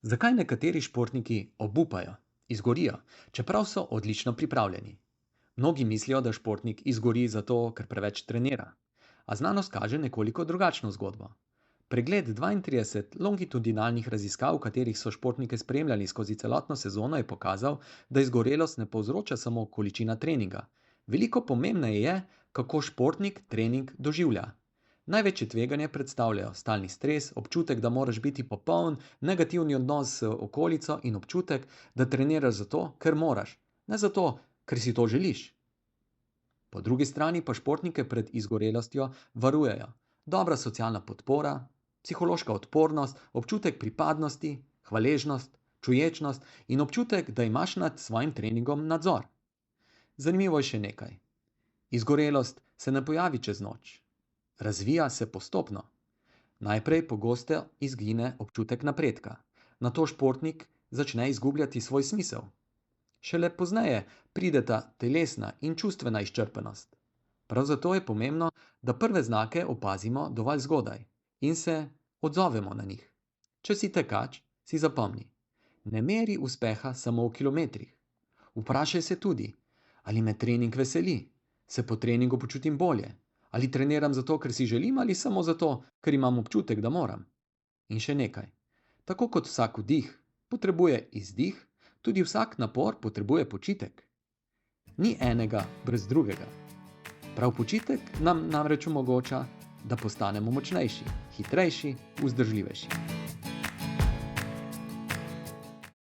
Zakaj nekateri športniki obupajo, izgorijo, čeprav so odlično pripravljeni? Mnogi mislijo, da športnik izgori zato, ker preveč trenira. A znanost kaže nekoliko drugačno zgodbo. Pregled 32 longitudinalnih raziskav, v katerih so športnike spremljali skozi celotno sezono, je pokazal, da izgorelost ne povzroča samo količina treninga. Veliko pomembneje je, kako športnik trening doživlja. Največje tveganje predstavljajo stalni stres, občutek, da moraš biti popoln, negativni odnos z okolico in občutek, da treniraš zato, ker moraš, ne zato, ker si to želiš. Po drugi strani pa športnike pred izgorelostjo varujejo dobra socialna podpora, psihološka odpornost, občutek pripadnosti, hvaležnost, čuječnost in občutek, da imaš nad svojim treningom nadzor. Zanimivo je še nekaj. Izgorelost se ne pojavi čez noč. Razvija se postopno. Najprej pogosto izgine občutek napredka, nato športnik začne izgubljati svoj smisel. Šele pozneje prideta telesna in čustvena izčrpanost. Prav zato je pomembno, da prve znake opazimo dovolj zgodaj in se odzovemo na njih. Če si tekač, si zapomni. Ne meri uspeha samo v kilometrih. Vprašaj se tudi, ali me trening veseli, se po treningu počutim bolje. Ali treniram zato, ker si želim, ali samo zato, ker imam občutek, da moram. In še nekaj. Tako kot vsak vdih potrebuje izdih, tudi vsak napor potrebuje počitek. Ni enega brez drugega. Prav počitek nam namreč omogoča, da postanemo močnejši, hitrejši, vzdržljivejši.